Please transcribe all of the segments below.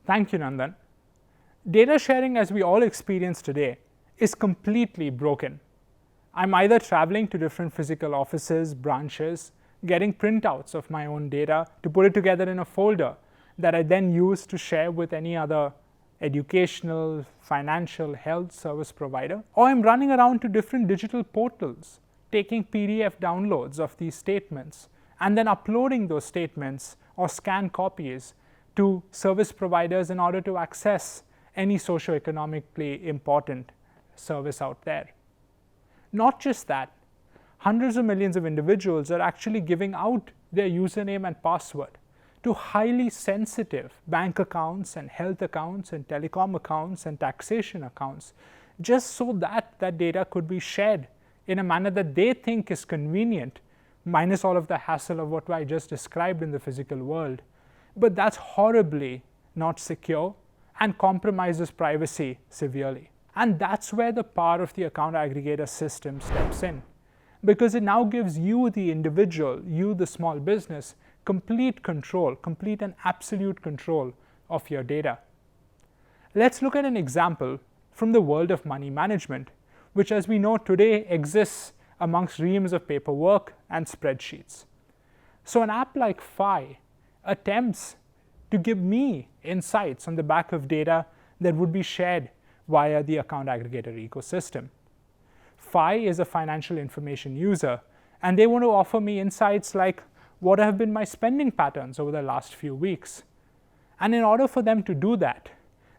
Thank you, Nandan. Data sharing, as we all experience today, is completely broken. I'm either traveling to different physical offices, branches, getting printouts of my own data to put it together in a folder that I then use to share with any other educational, financial, health service provider, or I'm running around to different digital portals, taking PDF downloads of these statements, and then uploading those statements or scan copies to service providers in order to access any socioeconomically important service out there. Not just that, hundreds of millions of individuals are actually giving out their username and password to highly sensitive bank accounts and health accounts and telecom accounts and taxation accounts, just so that that data could be shared in a manner that they think is convenient, minus all of the hassle of what I just described in the physical world. But that's horribly not secure and compromises privacy severely. And that's where the power of the account aggregator system steps in, because it now gives you, the individual, you, the small business, complete control, complete and absolute control of your data. Let's look at an example from the world of money management, which, as we know today, exists amongst reams of paperwork and spreadsheets. So an app like Fi attempts to give me insights on the back of data that would be shared via the account aggregator ecosystem. Fi is a financial information user, and they want to offer me insights like what have been my spending patterns over the last few weeks. And in order for them to do that,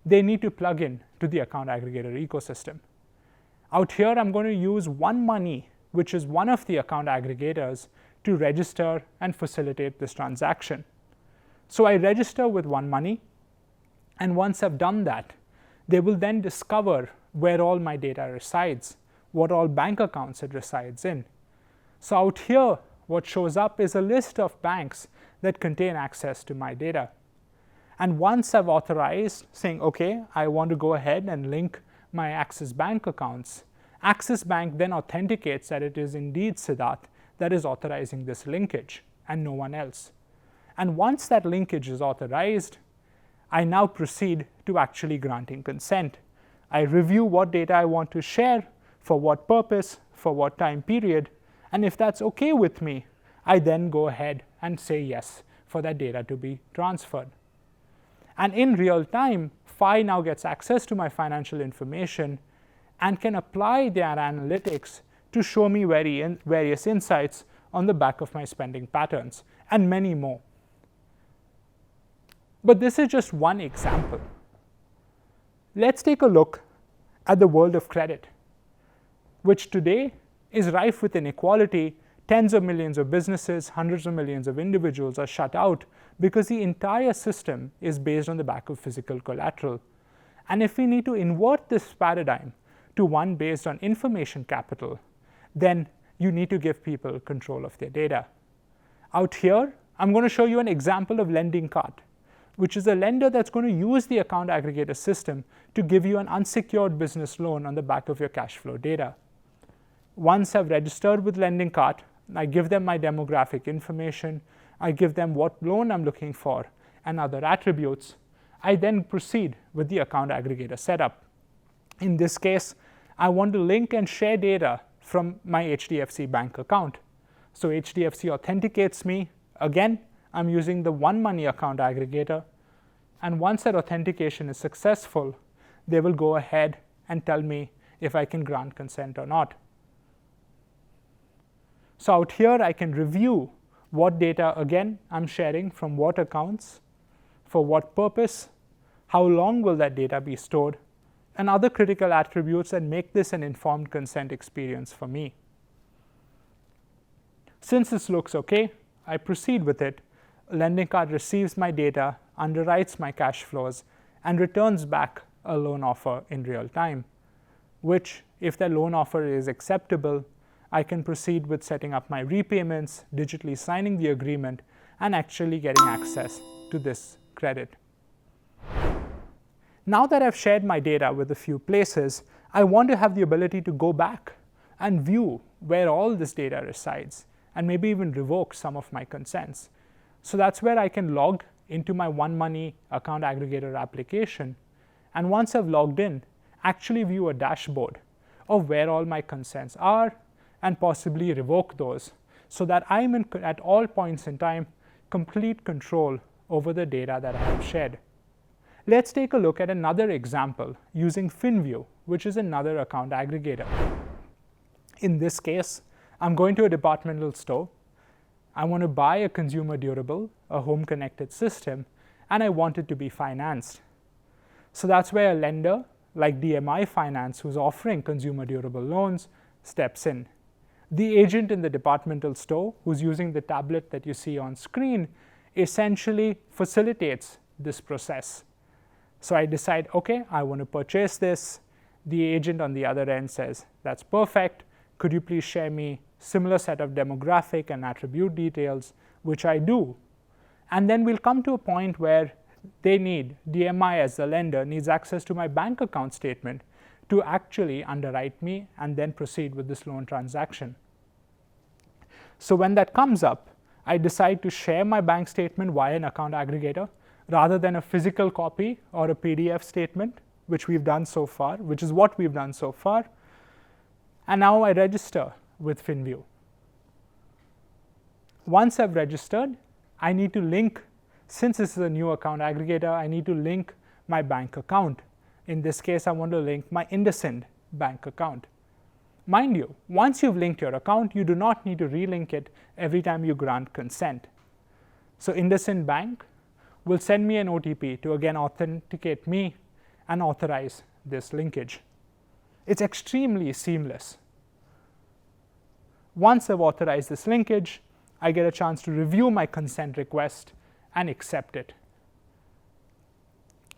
they need to plug in to the account aggregator ecosystem. Out here, I'm going to use OneMoney, which is one of the account aggregators, to register and facilitate this transaction. So I register with OneMoney, and once I've done that, they will then discover where all my data resides, what all bank accounts it resides in. So out here, what shows up is a list of banks that contain access to my data. And once I've authorized, saying, okay, I want to go ahead and link my Axis Bank accounts, Axis Bank then authenticates that it is indeed Siddharth that is authorizing this linkage and no one else. And once that linkage is authorized, I now proceed to actually granting consent. I review what data I want to share, for what purpose, for what time period, and if that's okay with me, I then go ahead and say yes for that data to be transferred. And in real time, Fi now gets access to my financial information and can apply their analytics to show me various insights on the back of my spending patterns, and many more. But this is just one example. Let's take a look at the world of credit, which today is rife with inequality. Tens of millions of businesses, hundreds of millions of individuals are shut out because the entire system is based on the back of physical collateral. And if we need to invert this paradigm to one based on information capital, then you need to give people control of their data. Out here, I'm going to show you an example of Lending Card, which is a lender that's going to use the account aggregator system to give you an unsecured business loan on the back of your cash flow data. Once I've registered with Lending Card, I give them my demographic information, I give them what loan I'm looking for and other attributes. I then proceed with the account aggregator setup. In this case, I want to link and share data from my HDFC bank account. So HDFC authenticates me. Again, I'm using the OneMoney account aggregator, and once that authentication is successful, they will go ahead and tell me if I can grant consent or not. So out here, I can review what data, again, I'm sharing from what accounts, for what purpose, how long will that data be stored, and other critical attributes that make this an informed consent experience for me. Since this looks okay, I proceed with it. Lending Card receives my data, underwrites my cash flows, and returns back a loan offer in real time, which, if the loan offer is acceptable, I can proceed with setting up my repayments, digitally signing the agreement, and actually getting access to this credit. Now that I've shared my data with a few places, I want to have the ability to go back and view where all this data resides, and maybe even revoke some of my consents. So that's where I can log into my OneMoney account aggregator application, and once I've logged in, actually view a dashboard of where all my consents are and possibly revoke those, so that I'm in, at all points in time, complete control over the data that I have shared. Let's take a look at another example using FinView, which is another account aggregator. In this case, I'm going to a departmental store. I want to buy a consumer durable, a home connected system, and I want it to be financed. So that's where a lender like DMI Finance, who's offering consumer durable loans, steps in. The agent in the departmental store, who's using the tablet that you see on screen, essentially facilitates this process. So I decide, okay, I want to purchase this. The agent on the other end says, that's perfect. Could you please share me similar set of demographic and attribute details, which I do. And then we'll come to a point where they need, DMI as the lender needs access to my bank account statement to actually underwrite me and then proceed with this loan transaction. So when that comes up, I decide to share my bank statement via an account aggregator rather than a physical copy or a PDF statement, which we've done so far, which is what we've done so far. And now I register with FinView. Once I've registered, I need to link, since this is a new account aggregator, I need to link my bank account. In this case, I want to link my IndusInd bank account. Mind you, once you've linked your account, you do not need to relink it every time you grant consent. So IndusInd Bank will send me an OTP to again authenticate me and authorize this linkage. It's extremely seamless. Once I've authorized this linkage, I get a chance to review my consent request and accept it.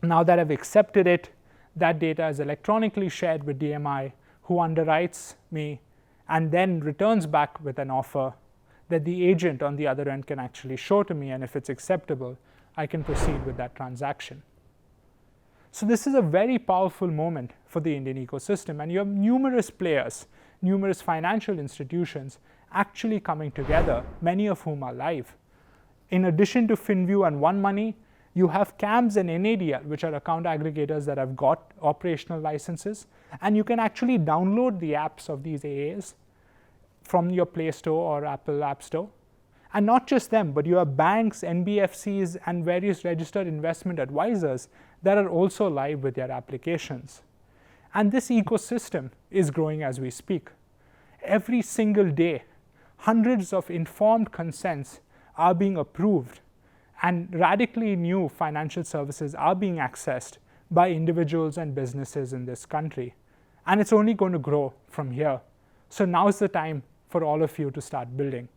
Now that I've accepted it, that data is electronically shared with DMI, who underwrites me and then returns back with an offer that the agent on the other end can actually show to me, and if it's acceptable, I can proceed with that transaction. So this is a very powerful moment for the Indian ecosystem, and you have numerous players, numerous financial institutions actually coming together, many of whom are live. In addition to FinView and OneMoney, you have CAMS and NADL, which are account aggregators that have got operational licenses, and you can actually download the apps of these AAs from your Play Store or Apple App Store. And not just them, but you have banks, NBFCs, and various registered investment advisors that are also live with their applications. And this ecosystem is growing as we speak. Every single day, hundreds of informed consents are being approved, and radically new financial services are being accessed by individuals and businesses in this country. And it's only going to grow from here. So now's the time for all of you to start building.